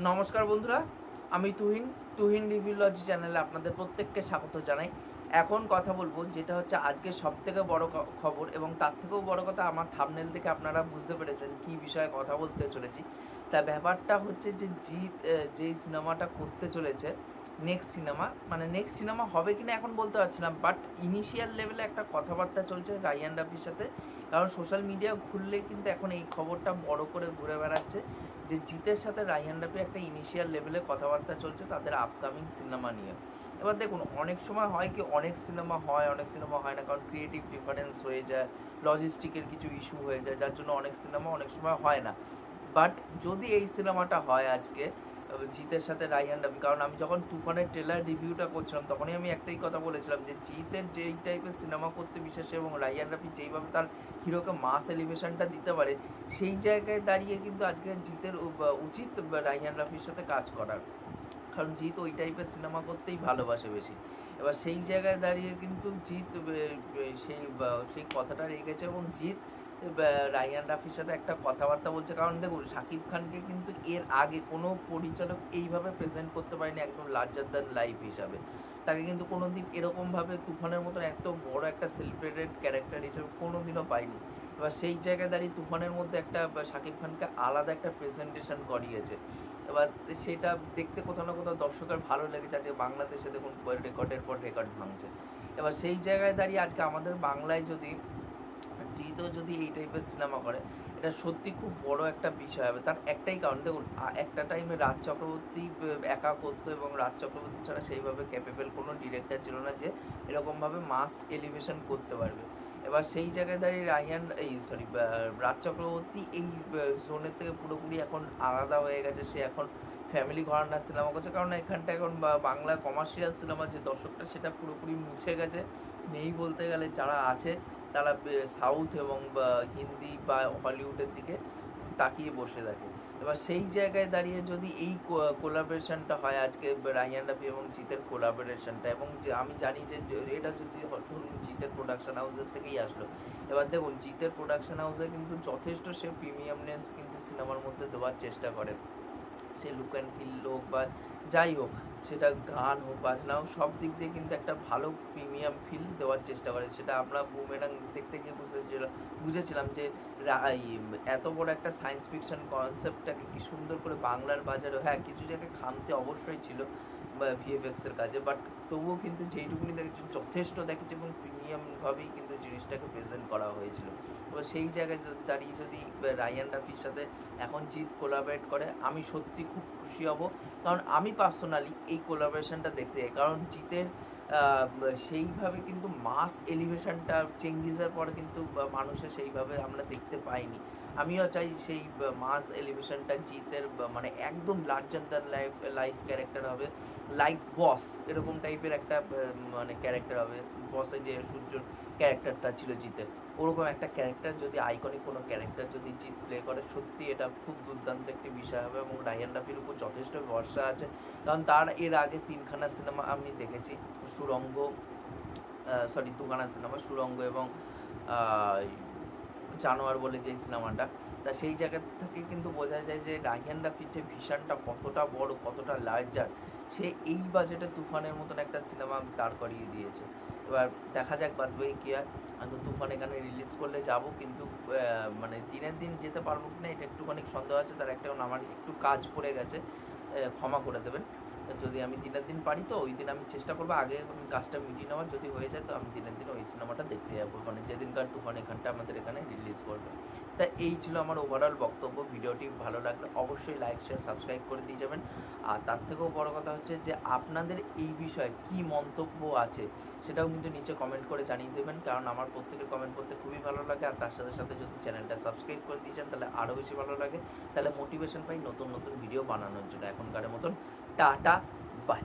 নমস্কার বন্ধুরা, আমি তুহিন রিভিউলজি চ্যানেলে আপনাদের প্রত্যেককে স্বাগত জানাই। এখন কথা বলবো যেটা হচ্ছে আজকে সবথেকে বড় খবর, এবং তার থেকেও বড় কথা আমার থাম্বনেল থেকে আপনারা বুঝতে পেরেছেন কী বিষয়ে কথা বলতে চলেছি। তা ব্যাপারটা হচ্ছে যে জিৎ যেই সিনেমাটা করতে চলেছে, নেক্সট সিনেমা হবে কিনা এখন বলতে পারছি না, বাট ইনিশিয়াল লেভেলে একটা কথাবার্তা চলছে রাইয়ান রাফির সাথে। কারণ সোশ্যাল মিডিয়া খুললেই কিন্তু এখন এই খবরটা বড় করে ঘুরে বেড়াচ্ছে যে জিতের সাথে রায়হান রাফির একটা ইনিশিয়াল লেভেলে কথাবার্তা চলছে তাদের আপকামিং সিনেমা নিয়ে। এবার দেখুন, অনেক সময় হয় কি, অনেক সিনেমা হয় না, কারণ ক্রিয়েটিভ ডিফারেন্স হয়ে যায়, লজিস্টিকের কিছু ইস্যু হয়ে যায়, যার জন্য অনেক সিনেমা অনেক সময় হয় না। বাট যদি এই সিনেমাটা হয় আজকে জিতের সাথে রায়হান রাফি, কারণ আমি যখন তুফানের ট্রেলার রিভিউটা করছিলাম তখনই আমি একটাই কথা বলেছিলাম যে জিতের যেই টাইপের সিনেমা করতে বিশ্বাসী এবং রায়হান রাফি যেইভাবে তার হিরোকে মাস এলিভেশনটা দিতে পারে, সেই জায়গায় দাঁড়িয়ে কিন্তু আজকে জিতের উচিত রায়হান রাফির সাথে কাজ করার। কারণ জিৎ ওই টাইপের সিনেমা করতেই ভালোবাসে বেশি। এবার সেই জায়গায় দাঁড়িয়ে কিন্তু জিৎ সেই কথাটা রেখেছে, এবং জিৎ রায়হান রাফির সাথে একটা কথাবার্তা বলছে। কারণ দেখুন, শাকিব খানকে কিন্তু এর আগে কোনো পরিচালক এইভাবে প্রেজেন্ট করতে পারেনি একদম লার্জার দ্যান লাইফ হিসাবে। তাকে কিন্তু কোনো দিন এরকমভাবে তুফানের মতন এত বড় একটা সেলিব্রেটেড ক্যারেক্টার হিসেবে কোনো দিনও পাইনি। এবার সেই জায়গায় দাঁড়িয়ে তুফানের মধ্যে একটা শাকিব খানকে আলাদা একটা প্রেজেন্টেশন করিয়েছে। এবার সেটা দেখতে কোথাও না কোথাও দর্শকের ভালো লেগেছে। আজকে বাংলাদেশে দেখুন রেকর্ডের পর রেকর্ড ভাঙছে। এবার সেই জায়গায় দাঁড়িয়ে আজকে আমাদের বাংলায় যদি জিতও যদি এই টাইপের সিনেমা করে, এটা সত্যি খুব বড় একটা বিষয় হবে। তার একটাই কারণ, দেখুন একটা টাইমে রাজ চক্রবর্তী একা করতো, এবং রাজ চক্রবর্তী ছাড়া সেইভাবে ক্যাপেবল কোনো ডিরেক্টর ছিল না যে এরকমভাবে মাস এলিভেশন করতে পারবে। এবার সেই জায়গায় দাঁড়িয়ে রাজ চক্রবর্তী এই জোনের থেকে পুরোপুরি এখন আলাদা হয়ে গেছে। সে এখন ফ্যামিলি ঘরানার সিনেমা করছে, কারণ এখানটা এখন বাংলা কমার্শিয়াল সিনেমার যে দর্শকটা সেটা পুরোপুরি মুছে গেছে, নেই বলতে গেলে। যারা আছে তারা সাউথ এবং হিন্দি বা হলিউডের দিকে তাকিয়ে বসে থাকে। এবার সেই জায়গায় দাঁড়িয়ে যদি এই কোলাবোরেশনটা হয় আজকে রায়হান রাফি এবং জিতের কোলাবোরেশনটা, এবং যে আমি জানি যে এটা যদি ধরুন জিতের প্রোডাকশন হাউসের থেকেই আসলো। এবার দেখুন, জিতের প্রোডাকশন হাউসে কিন্তু যথেষ্ট সে প্রিমিয়ামনেস কিন্তু সিনেমার মধ্যে দেওয়ার চেষ্টা করে। সে লুক অ্যান্ড ফিল হোক বা যাই হোক, সেটা গান হোক বাজনা হোক, সব দিক দিয়ে কিন্তু একটা ভালো প্রিমিয়াম ফিল দেওয়ার চেষ্টা করে। সেটা আমরা বুমেরাং দেখতে গিয়ে বুঝেছিলাম যে এত বড় একটা সায়েন্স ফিকশন কনসেপ্টটাকে কি সুন্দর করে বাংলার বাজারে, হ্যাঁ কিছু জায়গায় খামতি অবশ্যই ছিল ভিএফএক্সের কাজে, বাট তবুও কিন্তু যেইটুকুনি দেখেছি যথেষ্ট দেখেছি, এবং প্রিমিয়ামভাবেই কিন্তু জিনিসটাকে প্রেজেন্ট করা হয়েছিল। এবার সেই জায়গায় দাঁড়িয়ে যদি রায়হান রাফির সাথে এখন জিৎ কোলাবরেট করে, আমি সত্যি খুব খুশি হব। কারণ আমি পার্সোনালি এই কোলাবরেশনটা দেখতে চাই, কারণ জিতের সেইভাবে কিন্তু মাস এলিভেশনটা চেঙ্গিজের পরে কিন্তু মানুষের সেইভাবে আমরা দেখতে পাইনি। আমিও চাই সেই মাস এলিভেশনটা জিতের মানে একদম লার্জার দ্যান লাইফ ক্যারেক্টার হবে, লাইক বস এরকম টাইপের একটা মানে ক্যারেক্টার হবে। বসে যে সূর্যর ক্যারেক্টারটা ছিল জিতের, ওরকম একটা ক্যারেক্টার যদি আইকনিক কোনো ক্যারেক্টার যদি জিৎ প্লে করে, সত্যি এটা খুব দুর্দান্ত একটি বিষয় হবে। এবং রায়হান রাফির উপর যথেষ্ট ভরসা আছে, কারণ তার এর আগে তিনখানা সিনেমা আমি দেখেছি, দুখানা সিনেমা, সুড়ঙ্গ এবং জানোয়ার বলে যে সিনেমাটা। তা সেই জায়গা থেকে কিন্তু বোঝা যায় যে রায়হান রাফির যে ভিশনটা কতটা বড়, কতটা লার্জার। সে এই বাজেটে তুফানের মতন একটা সিনেমা দাঁড় করিয়ে দিয়েছে। এবার দেখা যাক বাদ বাকি কী হয়। আমি তো তুফান এখানে রিলিজ করলে যাব, কিন্তু মানে দিনের দিন যেতে পারবো কি না এটা একটুখানি সন্দেহ আছে। তার একটা আমার একটু কাজ পড়ে গেছে, ক্ষমা করে দেবেন। যদি আমি দিনের দিন পারি তো ওই দিন আমি চেষ্টা করবো আগে আমি কাজটা মিটিয়ে নেওয়ার, যদি হয়ে যায় তো আমি দিনের দিন ওই সিনেমাটা দেখতে যাবো, মানে যেদিনকার তুফান এখানটা আমাদের এখানে রিলিজ করবে। তা এই ছিল আমার ওভারঅল বক্তব্য। ভিডিওটি ভালো লাগলে অবশ্যই লাইক শেয়ার সাবস্ক্রাইব করে দিয়ে যাবেন। আর তার থেকেও বড় কথা হচ্ছে যে আপনাদের এই বিষয়ে কী মন্তব্য আছে সেটাও কিন্তু নিচে কমেন্ট করে জানিয়ে দেবেন, কারণ আমার প্রত্যেকের কমেন্ট করতে খুবই ভালো লাগে। আর তার সাথে সাথে যদি চ্যানেলটা সাবস্ক্রাইব করে দিয়েছেন তাহলে আরও বেশি ভালো লাগে, তাহলে মোটিভেশন পাই নতুন নতুন ভিডিও বানানোর জন্য। এখনকার মতন টাটা, বাই।